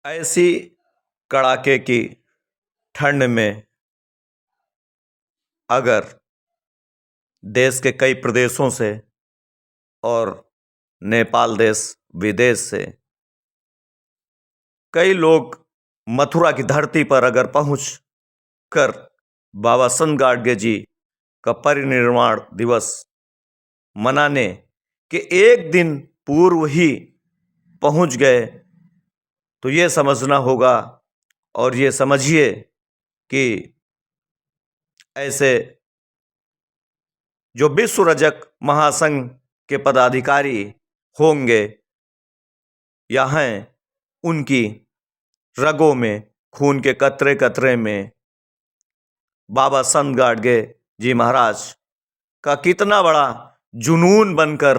ऐसी कड़ाके की ठंड में अगर देश के कई प्रदेशों से और नेपाल देश विदेश से कई लोग मथुरा की धरती पर अगर पहुंच कर बाबा संत गाडगे जी का परिनिर्वाण दिवस मनाने के एक दिन पूर्व ही पहुंच गए, तो ये समझना होगा और ये समझिए कि ऐसे जो विश्व रजक महासंघ के पदाधिकारी होंगे या हैं, उनकी रगों में खून के कतरे कतरे में बाबा संत गाडगे जी महाराज का कितना बड़ा जुनून बनकर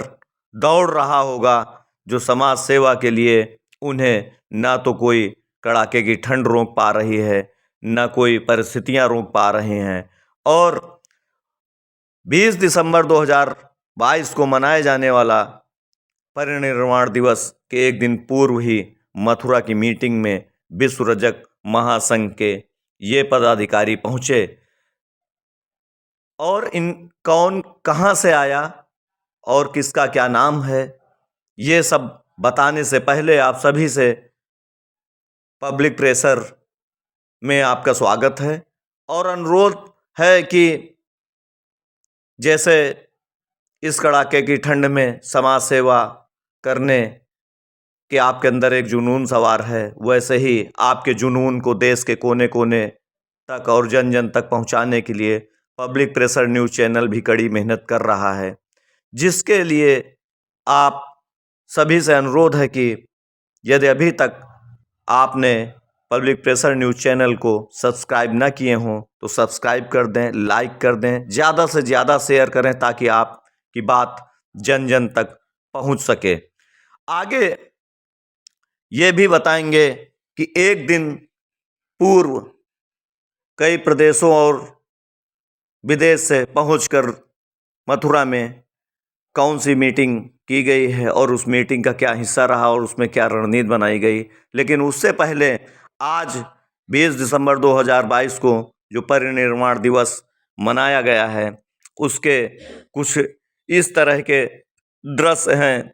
दौड़ रहा होगा, जो समाज सेवा के लिए उन्हें ना तो कोई कड़ाके की ठंड रोक पा रही है, ना कोई परिस्थितियां रोक पा रही हैं। और 20 दिसंबर 2022 को मनाए जाने वाला परिनिर्वाण दिवस के एक दिन पूर्व ही मथुरा की मीटिंग में विश्व रजक महासंघ के ये पदाधिकारी पहुंचे और इन कौन कहां से आया और किसका क्या नाम है, ये सब बताने से पहले आप सभी से पब्लिक प्रेशर में आपका स्वागत है और अनुरोध है कि जैसे इस कड़ाके की ठंड में समाज सेवा करने के आपके अंदर एक जुनून सवार है, वैसे ही आपके जुनून को देश के कोने कोने तक और जन जन तक पहुंचाने के लिए पब्लिक प्रेशर न्यूज़ चैनल भी कड़ी मेहनत कर रहा है, जिसके लिए आप सभी से अनुरोध है कि यदि अभी तक आपने पब्लिक प्रेशर न्यूज़ चैनल को सब्सक्राइब ना किए हों तो सब्सक्राइब कर दें, लाइक कर दें, ज़्यादा से ज़्यादा शेयर करें ताकि आपकी बात जन जन तक पहुंच सके। आगे ये भी बताएंगे कि एक दिन पूर्व कई प्रदेशों और विदेश से पहुंचकर मथुरा में कौन सी मीटिंग की गई है और उस मीटिंग का क्या हिस्सा रहा और उसमें क्या रणनीति बनाई गई। लेकिन उससे पहले आज 20 दिसंबर 2022 को जो परिनिर्वाण दिवस मनाया गया है, उसके कुछ इस तरह के दृश्य हैं।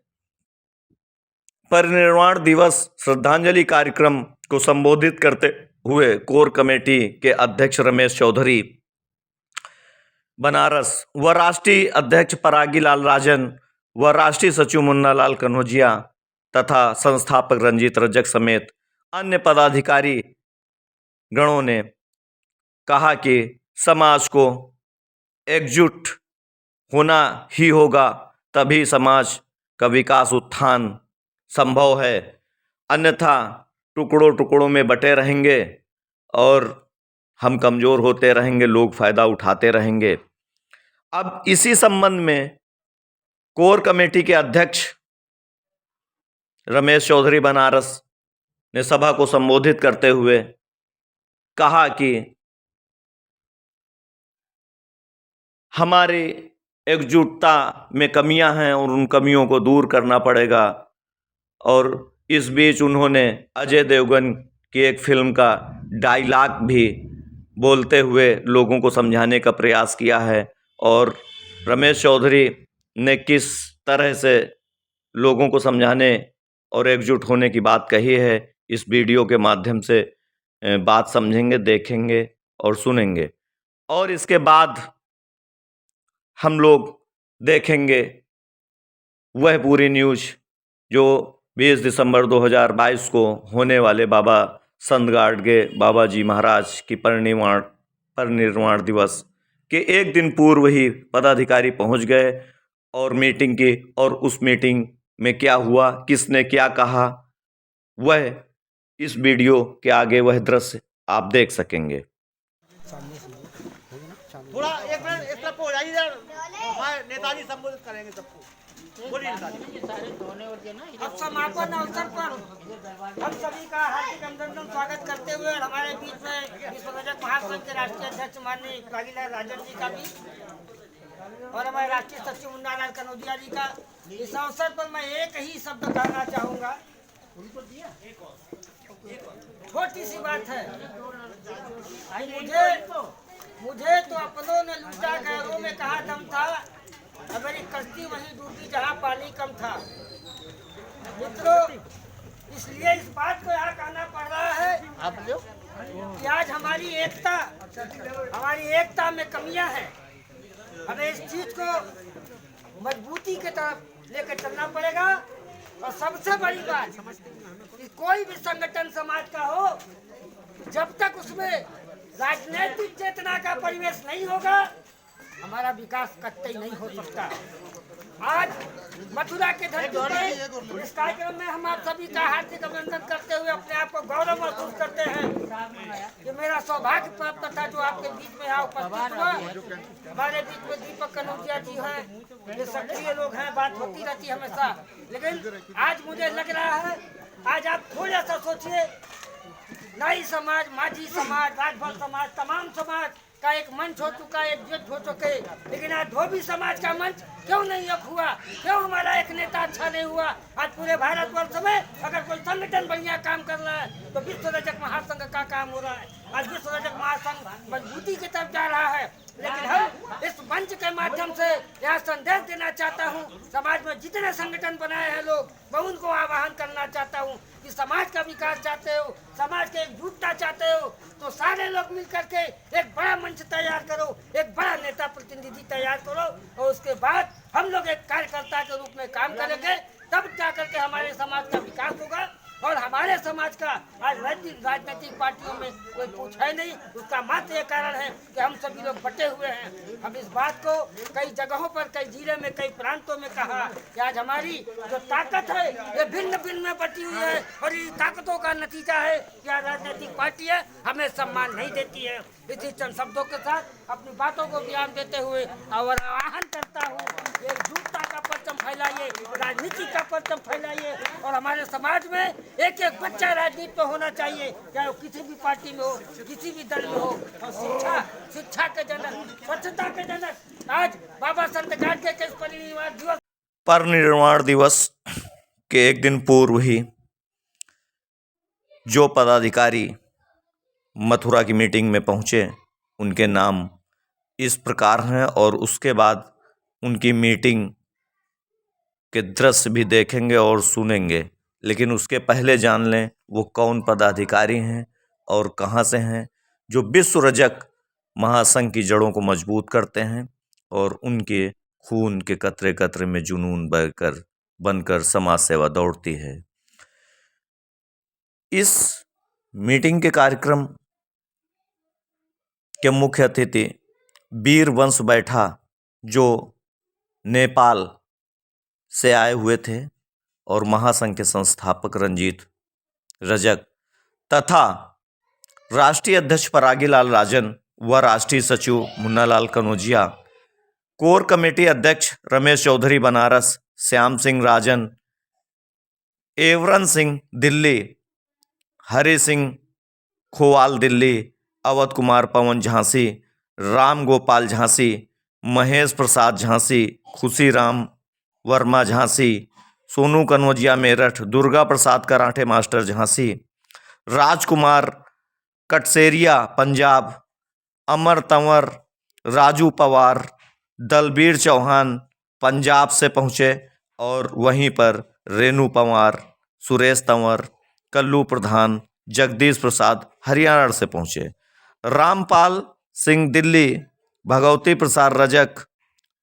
परिनिर्वाण दिवस श्रद्धांजलि कार्यक्रम को संबोधित करते हुए कोर कमेटी के अध्यक्ष रमेश चौधरी बनारस व राष्ट्रीय अध्यक्ष परागी लाल राजन व राष्ट्रीय सचिव मुन्ना लाल कन्हौजिया तथा संस्थापक रंजीत रजक समेत अन्य पदाधिकारी गणों ने कहा कि समाज को एकजुट होना ही होगा, तभी समाज का विकास उत्थान संभव है, अन्यथा टुकड़ों टुकड़ों में बटे रहेंगे और हम कमज़ोर होते रहेंगे, लोग फ़ायदा उठाते रहेंगे। अब इसी संबंध में कोर कमेटी के अध्यक्ष रमेश चौधरी बनारस ने सभा को संबोधित करते हुए कहा कि हमारी एकजुटता में कमियां हैं और उन कमियों को दूर करना पड़ेगा। और इस बीच उन्होंने अजय देवगन की एक फिल्म का डायलॉग भी बोलते हुए लोगों को समझाने का प्रयास किया है और रमेश चौधरी ने किस तरह से लोगों को समझाने और एकजुट होने की बात कही है, इस वीडियो के माध्यम से बात समझेंगे, देखेंगे और सुनेंगे। और इसके बाद हम लोग देखेंगे वह पूरी न्यूज़ जो 20 दिसंबर 2022 को होने वाले बाबा संत गाडगे बाबा जी महाराज की परिनिर्वाण दिवस के एक दिन पूर्व ही पदाधिकारी पहुंच गए और मीटिंग की, और उस मीटिंग में क्या हुआ, किसने क्या कहा, वह इस वीडियो के आगे वह दृश्य आप देख सकेंगे। थोड़ा एक मिनट इस तरफ हो जाइए, इधर हमारे नेताजी संबोधित करेंगे सबको। बोलिए नेताजी। अब समापन अवसर पर हम सभी का हार्दिक अभिनंदन स्वागत करते हुए हमारे बीच में विश्व रजक महासंघ के राष्ट्रीय अध्यक्ष माननीय परागीलाल राजन जी का भी और हमारे राष्ट्रीय सचिव मुन्ना लाल कन्हौजिया जी का, इस अवसर पर मैं एक ही शब्द कहना चाहूँगा छोटी सी बात है। मुझे तो अपनों ने लूटा, गैरों में कहा दम था, अब मेरी कश्ती वहीं डूबी जहाँ पानी कम था। मित्रों, इसलिए इस बात को यहाँ कहना पड़ रहा है कि आज हमारी एकता में कमियां हैं। हमें इस चीज को मजबूती के तरफ लेकर चलना पड़ेगा। और सबसे बड़ी बात कि कोई भी संगठन समाज का हो, जब तक उसमें राजनीतिक चेतना का परिवेश नहीं होगा, हमारा विकास कतई नहीं हो सकता। आज मथुरा के धरती पे इस कार्यक्रम में हम आप सभी का हार्दिक अभिनंदन करते हुए अपने आप को गौरव महसूस करते हैं कि मेरा सौभाग्य प्राप्त था जो आपके बीच में यहाँ उपस्थित हुआ। हमारे बीच में दीपक कनौजिया जी हैं, ये सक्रिय लोग हैं, बात होती रहती है हमेशा। लेकिन आज मुझे लग रहा है, आज आप थोड़ा सा सोचिए, नाई समाज, माझी समाज, राजभर समाज, तमाम समाज का एक मंच हो चुका है, एकजुट हो चुके, लेकिन आज धोबी समाज का मंच क्यों नहीं एक हुआ? क्यों हमारा एक नेता अच्छा नहीं हुआ? आज पूरे भारतवर्ष में अगर कोई संगठन बढ़िया काम कर रहा है तो विश्व रजक महासंघ का काम हो रहा है। आज विश्व रजक महासंघ मजबूती की तरफ जा रहा है। लेकिन हम इस मंच के माध्यम से यह संदेश देना चाहता हूँ, समाज में जितने संगठन बनाए हैं लोग, मैं उनको आह्वान करना चाहता हूँ कि समाज का विकास चाहते हो, समाज के एकजुटता चाहते हो, तो सारे लोग मिल करके एक बड़ा मंच तैयार करो, एक बड़ा नेता प्रतिनिधि तैयार करो, और उसके बाद हम लोग एक कार्यकर्ता के रूप में काम करेंगे। तब जाकर के हमारे समाज का विकास होगा। और हमारे समाज का आज राजनीतिक पार्टियों में कोई पूछ है नहीं। उसका मात्र ये कारण है कि हम सभी लोग बटे हुए हैं। हम इस बात को कई जगहों पर, कई जिले में, कई प्रांतों में कहा कि आज हमारी जो ताकत है ये भिन्न भिन्न में बटी हुई है, और ये ताकतों का नतीजा है कि आज राजनीतिक पार्टियां हमें सम्मान नहीं देती है। इसी चंद शब्दों के साथ अपनी बातों को विराम देते हुए और आह्वान करता हूँ, एकजुटता का परचम फैलाइए, राजनीति का परचम फैलाइए, और हमारे समाज में एक एक बच्चा राजनीति में होना चाहिए, चाहे वो किसी भी पार्टी में हो, किसी भी दल में हो। और शिक्षा के जनक, स्वच्छता के जनक आज बाबा संत गाडगे के परिनिर्वाण दिवस के एक दिन पूर्व ही जो पदाधिकारी मथुरा की मीटिंग में पहुंचे, उनके नाम इस प्रकार हैं, और उसके बाद उनकी मीटिंग के दृश्य भी देखेंगे और सुनेंगे। लेकिन उसके पहले जान लें वो कौन पदाधिकारी हैं और कहाँ से हैं, जो विश्व रजक महासंघ की जड़ों को मजबूत करते हैं और उनके खून के कतरे कतरे में जुनून बनकर समाज सेवा दौड़ती है। इस मीटिंग के कार्यक्रम के मुख्य अतिथि वीर वंश बैठा, जो नेपाल से आए हुए थे, और महासंघ के संस्थापक रंजीत रजक तथा राष्ट्रीय अध्यक्ष परागीलाल राजन व राष्ट्रीय सचिव मुन्नालाल कनौजिया, कोर कमेटी अध्यक्ष रमेश चौधरी बनारस, श्याम सिंह राजन, एवरन सिंह दिल्ली, हरि सिंह खोवाल दिल्ली, अवध कुमार पवन झांसी, राम गोपाल झांसी, महेश प्रसाद झांसी, खुशीराम वर्मा झांसी, सोनू कनौजिया मेरठ, दुर्गा प्रसाद कराठे मास्टर झांसी, राजकुमार कटसेरिया पंजाब, अमर तंवर, राजू पवार, दलबीर चौहान पंजाब से पहुँचे, और वहीं पर रेणु पवार, सुरेश तंवर, कल्लू प्रधान, जगदीश प्रसाद हरियाणा से पहुँचे, रामपाल सिंह दिल्ली, भगवती प्रसाद रजक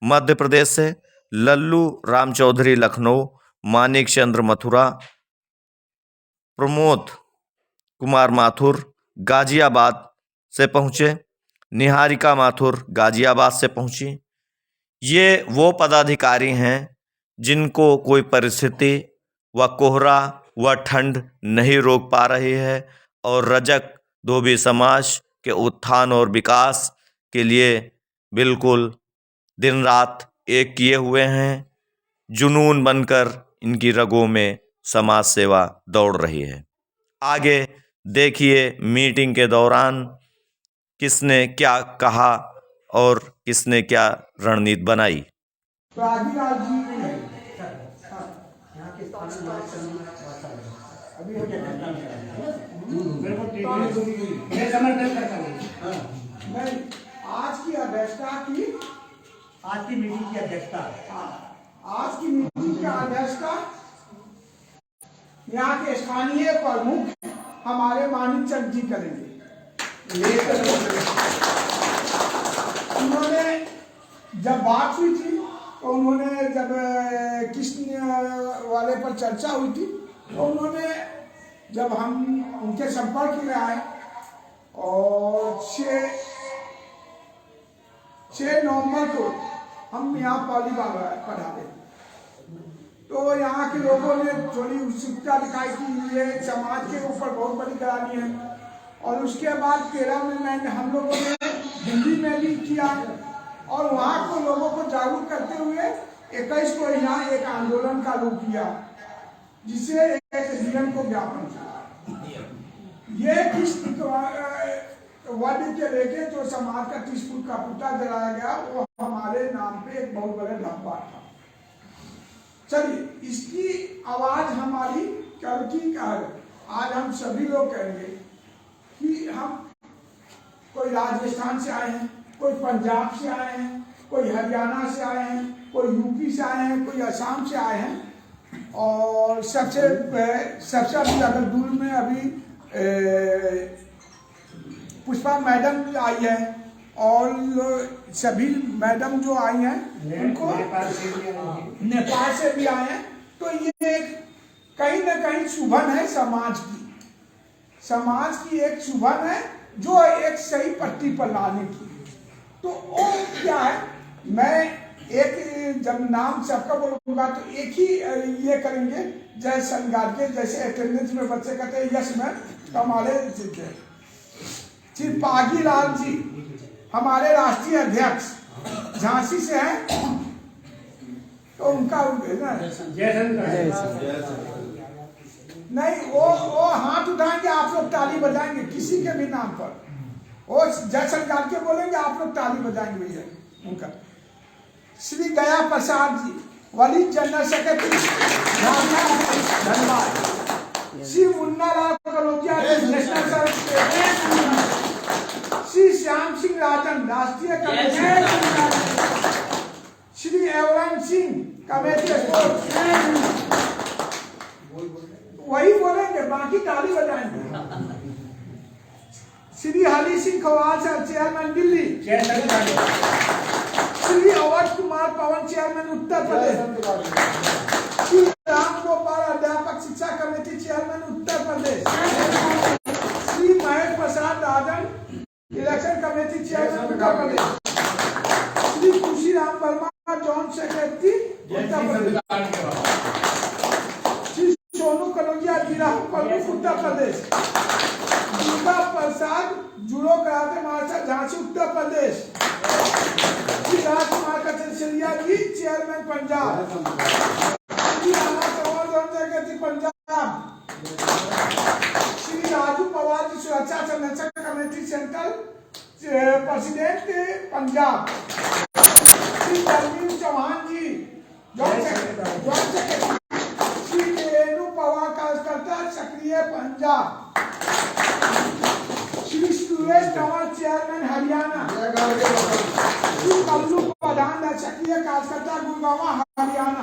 मध्य प्रदेश से, लल्लू राम चौधरी लखनऊ, मानिक चंद्र मथुरा, प्रमोद कुमार माथुर गाजियाबाद से पहुँचे, निहारिका माथुर गाजियाबाद से पहुँची। ये वो पदाधिकारी हैं जिनको कोई परिस्थिति व कोहरा व ठंड नहीं रोक पा रही है, और रजक धोबी समाज के उत्थान और विकास के लिए बिल्कुल दिन रात एक किए हुए हैं। जुनून बनकर इनकी रगों में समाज सेवा दौड़ रही है। आगे देखिए मीटिंग के दौरान किसने क्या कहा और किसने क्या रणनीति बनाई। मैं समर्थन करता हूँ। नहीं, आज की अध्यक्षता की आज की मीटिंग की अध्यक्षता आज की मीटिंग की अध्यक्षता यहाँ के स्थानीय प्रमुख हमारे मानिक चंद जी करेंगे। उन्होंने जब बात हुई थी तो उन्होंने जब कृष्ण वाले पर चर्चा हुई थी तो उन्होंने जब हम उनके संपर्क में आए और 6 नवंबर को हम यहाँ पहली बार पढ़ाते तो यहाँ के लोगों ने थोड़ी उत्सुकता दिखाई कि ये समाज के ऊपर बहुत बड़ी करानी है। और उसके बाद 13 में मैंने हम लोगों ने दिल्ली में भी किया और वहाँ को लोगों को जागरूक करते हुए 21 को यहाँ एक आंदोलन का रूप लिया जिसे एक जीवन को ज्ञापन किया। ये कृष्ण वादी के लेके जो समाज का 30 फुट का पुतला जलाया गया वो हमारे नाम पे एक बहुत बड़ा धब्बा था। चलिए इसकी आवाज हमारी क्योंकि आज हम सभी लोग कहेंगे कि हम कोई राजस्थान से आए हैं, कोई पंजाब से आए हैं, कोई हरियाणा से आए हैं, कोई यूपी से आए हैं, कोई असम से आए हैं और सबसे अभी अगर दूर में अभी पुष्पा मैडम आई है और सभी मैडम जो आई हैं उनको नेपाल से भी आए हैं। तो ये कहीं ना कहीं शुभन है समाज की एक शुभन है जो एक सही पट्टी पर लाने की। तो वो क्या है, मैं एक जब नाम सबका बोलूंगा तो एक ही ये करेंगे जय संगार के जैसे अटेंडेंस में बच्चे कहते हैं यश में तो हमारे श्री पागी लाल जी हमारे राष्ट्रीय अध्यक्ष झांसी से हैं तो उनका नहीं वो हाथ उठाएंगे आप लोग ताली बजाएंगे किसी के भी नाम पर वो जय सरकार के बोलेंगे आप लोग ताली बजाएंगे भैया उनका। श्री गया प्रसाद जी वली जनरल सेक्रेटरी धन्यवाद। श्री मुन्ना लाल करोतिया नेशनल सर्विस, श्री श्याम सिंह राजन राष्ट्रीय कमेटी, श्री एवरन सिंह कमेटी वही बोलेंगे बाकी ताली बजाएंगे। श्री हरी सिंह खवाल सर चेयरमैन दिल्ली, श्री अवध कुमार पवन चेयरमैन उत्तर प्रदेश, श्री राम गोपाल अध्यापक शिक्षा कमेटी चेयरमैन उत्तर प्रदेश, श्री महेश प्रसाद राजन इलेक्शन कमेटी चेयरमैन उत्तर प्रदेश, श्री खुशीराम वर्मा जॉइंट सेक्रेटरी उत्तर प्रदेश, श्री सोनू कनौजिया जिला प्रमुख Uttar Pradesh, Durga Prasad judo karate Maharashtra Jhansi Uttar Pradesh, Shri Rajkumar Kacharia ji chairman Punjab, Shri Rama Chauhan joint secretary Punjab, Shri Raju Pawar ji सुरक्षा संरक्षण committee central president Punjab, Shri Parveen Chauhan ji joint secretary, Shri Renu Pawar कार्यकर्ता सक्रिय पंजाब, श्री सुरेश कंवर चेयरमैन हरियाणा, श्री कल्लू प्रधान सक्रिय कार्यकर्ता गुड़गांव हरियाणा,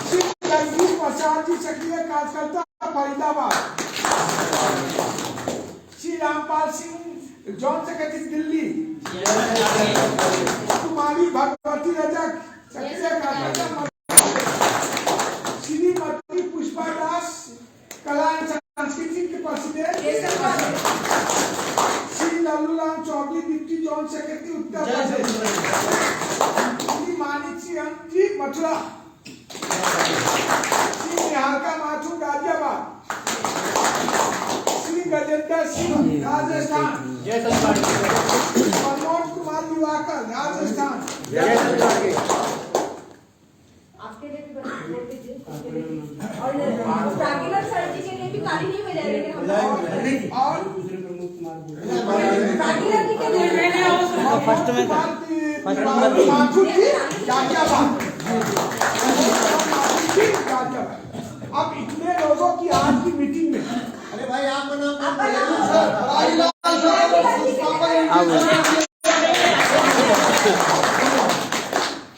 श्री रंजीत प्रसाद जी सक्रिय कार्यकर्ता फरीदाबाद, श्री रामपाल सिंह जॉइंट सेक्रेटरी दिल्ली, कुमारी भगवती रजक सक्रिय कार्यकर्ता, श्रीमती पुष्पा दास कला एवं संस्कृति के president, Shri Lalluram Chaudhary deputy joint secretary Uttar Pradesh, Shri Manik Singh ji Mathura, Shri Niharika Mathur Ghaziabad, Shri Gajendra Singh Rajasthan, Manoj Kumar Diwakar Rajasthan, आपके लिए भी बोल दीजिए और प्रागिलर सर जी के लिए भी काली नहीं मिल रही है हम और प्रागिलर जी के लिए फर्स्ट में माथुर जी गाजियाबाद। अब इतने लोगों की आज की मीटिंग में भाई आपका नाम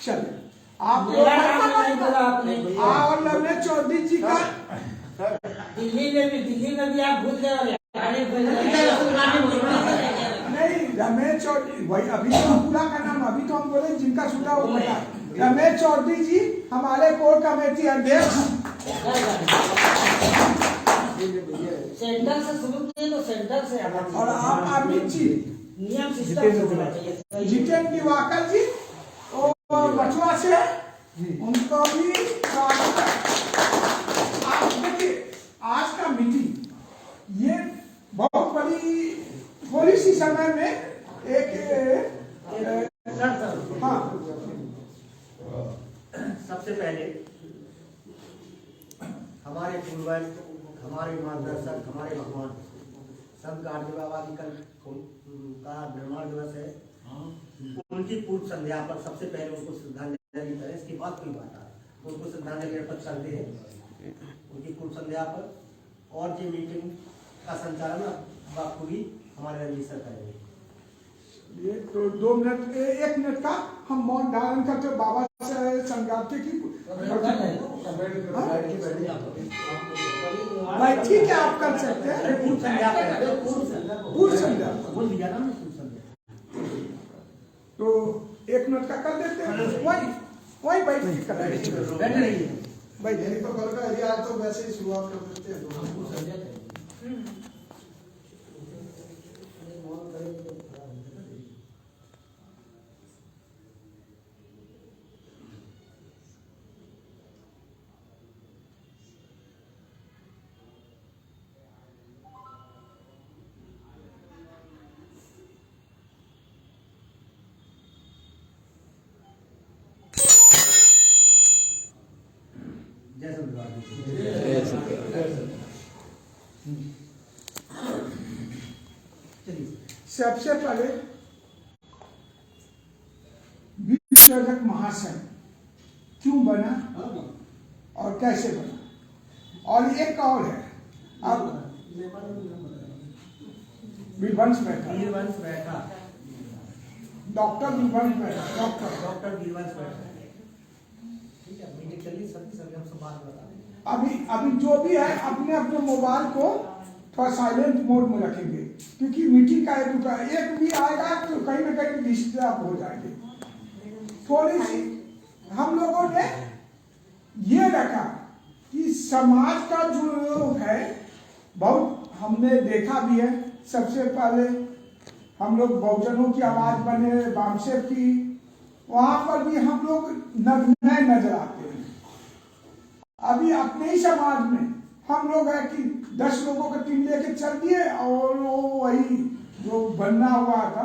चल आप और लवने चौधरी जी का दिल्ली में भी आप भूल गए नहीं, रमेश चौधरी वही अभी तो हम पूरा का नाम अभी तो हम बोले जिनका सुना वो बता। रमेश चौधरी जी हमारे कोर कमेटी अध्यक्ष। सेंटर से शुरू किए तो सेंटर से और आप अमित जी, नियम सिस्टम जितेंद्र दिवाकर जी और बचवा से उनको भी स्वागत है। आप देखिए आज का मीटिंग ये बहुत बड़ी थोड़ी सी समय में एक हाँ सबसे पहले हमारे पूर्वज, हमारे मार्गदर्शक, हमारे भगवान संत गाडगे बाबा जी का निर्माण दिवस है। उनकी पूर्व संध्या पर सबसे पहले उनको श्रद्धांजलि करें। इसके बाद कोई बात है उनको श्रद्धांजलि अर्पित करते हैं उनकी पूर्व संध्या पर। और ये मीटिंग का संचालन बखूबी हमारे रंजीत सर करेंगे। ये तो 2 मिनट 1 मिनट का हम मौन धारण करते बाबा से संगाते की भाई ठीक है आप कर सकते हैं। पूर्व संध्या पूर्व संध्या बोल दिया ना पूर्व संध्या तो 1 मिनट का कर देते हैं। वही बैठ के कर देंगे। भाई तो कल का एरिया तो वैसे ही शुरुआत कर देते हैं। सबसे पहले विसर्जक महासंघ क्यों बना और कैसे बना, और एक और है अब विवंश बैठा डॉक्टर विवंश बैठा डॉक्टर वीरवंश बैठा। ठीक है, मीटिंग चलिए सभी हम बात बता। अभी जो भी है अपने अपने मोबाइल को थोड़ा साइलेंट मोड में रखेंगे क्योंकि मीटिंग का एक भी आएगा तो कहीं ना कहीं डिस्टर्ब हो जाएंगे। थोड़ी सी हम लोगों ने ये रखा कि समाज का जो है बहुत हमने देखा भी है। सबसे पहले हम लोग बहुजनों की आवाज बने बामसेव की, वहां पर भी हम लोग नए नजर आते हैं। अभी अपने ही समाज में हम लोग है कि 10 लोगों का टीम लेके चल दिए और वो वही जो बनना हुआ था।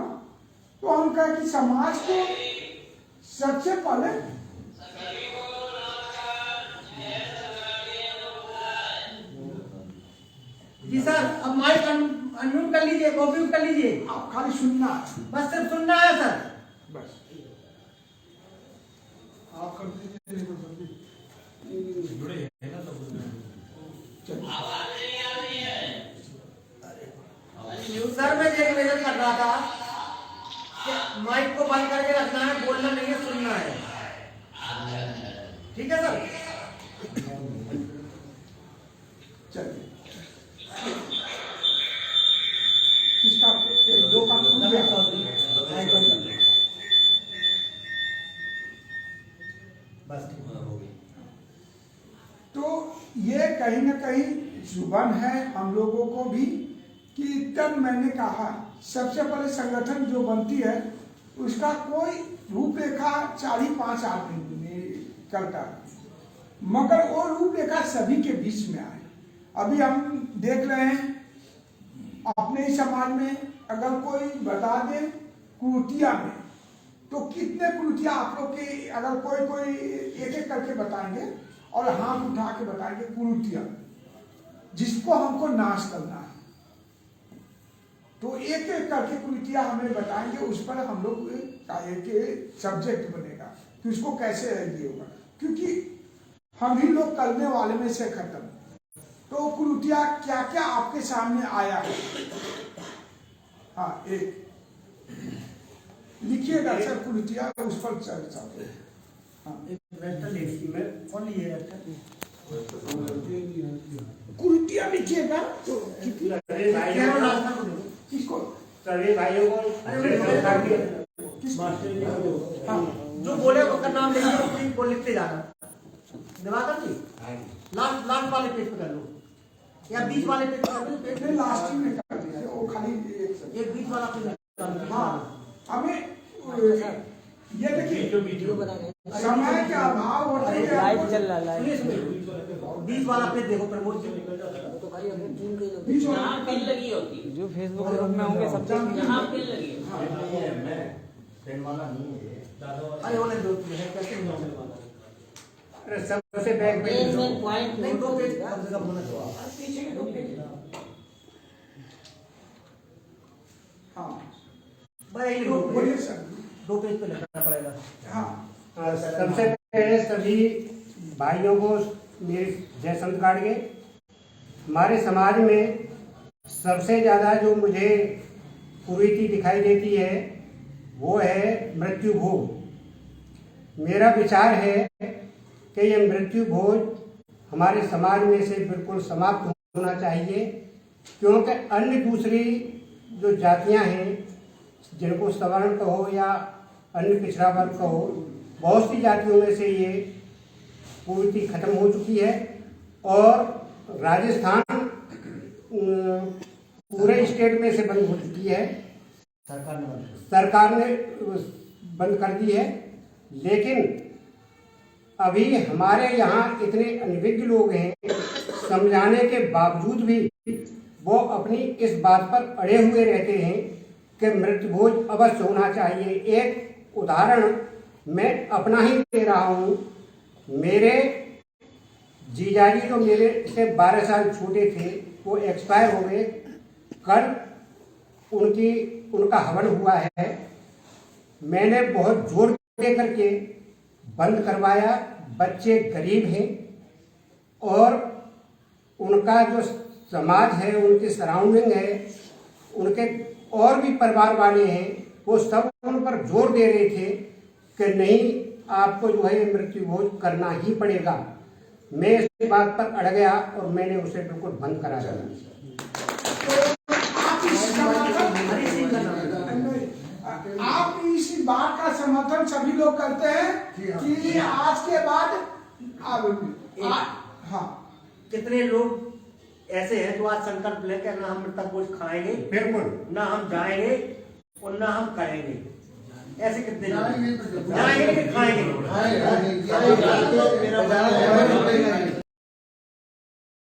तो हम कहे कि समाज को सबसे पहले जी सर, अब माइक अनम्यूट कर लीजिए, म्यूट कर लीजिए। आप खाली सुनना है, बस सिर्फ सुनना है सर। बस आप कर दीजिए सर मैं ये निवेदन कर रहा था कि माइक को बंद करके रखना है, बोलना नहीं है, सुनना है। ठीक है सर। चलिए किसका 2 का बस तो ये कहीं ना कहीं जुबान है हम लोगों को भी कि तब मैंने कहा सबसे पहले संगठन जो बनती है उसका कोई रूपरेखा 4-5 आदमी करता है, मगर वो रूपरेखा सभी के बीच में आए। अभी हम देख रहे हैं अपने ही समाज में अगर कोई बता दे कुरुतिया में तो कितने कुरुतिया आप लोग के अगर कोई एक करके बताएंगे और हाथ उठा के बताएंगे कुरुतिया जिसको हमको नाश करना है। तो एक करके कुरुतिया हमें बताएंगे, उस पर हम लोग का एक सब्जेक्ट बनेगा कि उसको कैसे ये होगा, क्योंकि हम ही लोग करने वाले में से खत्म। तो कुलूटिया क्या क्या आपके सामने आया है? हाँ, एक लिखिएगा सर, कुलूटिया उस पर चर्चा करें। कुलूटिया लिखिएगा किसको? सभी भाइयों को हाँ, जो बोले उसका नाम लेके वो लिखते जाना। दिवाकर जी लास्ट वाले पेज पे कर लो या बीच वाले पेज पे कर लो। पेज में लास्ट में कर दीजिए, वो खाली एक बीच वाला पेज। हाँ, हमें ये देखिए समय के अभाव होते हैं। लाइव चल रहा है, बीच वाला पेज देखो प्रमोद जी। बीच वाला यहाँ पिन लगी होती है, जो फेसबुक ग्रुप में होंगे सब यहाँ पिन लगी है। अरे वो नहीं, दो है कैसे नहीं होने? अरे सबसे बैक पेज पॉइंट नहीं, दो पेज कम से कम होना चाहिए। पीछे के 2 पेज। हाँ, भाई तो बोलिए सर। 2 पेज पे लिखना पड़ेगा। हाँ, सबसे पहले सभी भाइयों को मेरे जय संत गाड़गे। हमारे समाज में सबसे ज़्यादा जो मुझे कुरीति दिखाई देती है वो है मृत्यु भोज। मेरा विचार है कि ये मृत्यु भोज हमारे समाज में से बिल्कुल समाप्त होना चाहिए, क्योंकि अन्य दूसरी जो जातियां हैं, जिनको सवर्ण कहो या अन्य पिछड़ा वर्ग कहो, बहुत सी जातियों में से ये कुरीति खत्म हो चुकी है। और राजस्थान पूरे स्टेट में से बंद हो चुकी है, सरकार ने बंद कर दी है। लेकिन अभी हमारे यहाँ इतने अनभिज्ञ लोग हैं, समझाने के बावजूद भी वो अपनी इस बात पर अड़े हुए रहते हैं कि मृत्यु भोज अवश्य होना चाहिए। एक उदाहरण मैं अपना ही दे रहा हूँ। मेरे जीजाजी जो मेरे से 12 साल छोटे थे वो एक्सपायर हो गए। कल उनका हवन हुआ है। मैंने बहुत जोर दे करके बंद करवाया। बच्चे गरीब हैं और उनका जो समाज है, उनकी सराउंडिंग है, उनके और भी परिवार वाले हैं, वो सब उन पर जोर दे रहे थे कि नहीं, आपको जो है मृत्यु भोज करना ही पड़ेगा। मैं इस बात पर अड़ गया और मैंने उसे बिल्कुल बंद करा दिया। आप इस बात का समर्थन सभी लोग करते हैं कि आज के बाद हाँ, कितने लोग ऐसे हैं जो आज संकल्प लेकर ना हम मृतक भोज खाएंगे, बिल्कुल ना हम जाएंगे और ना हम करेंगे। ऐसे कितने जाएंगे कि खाएंगे।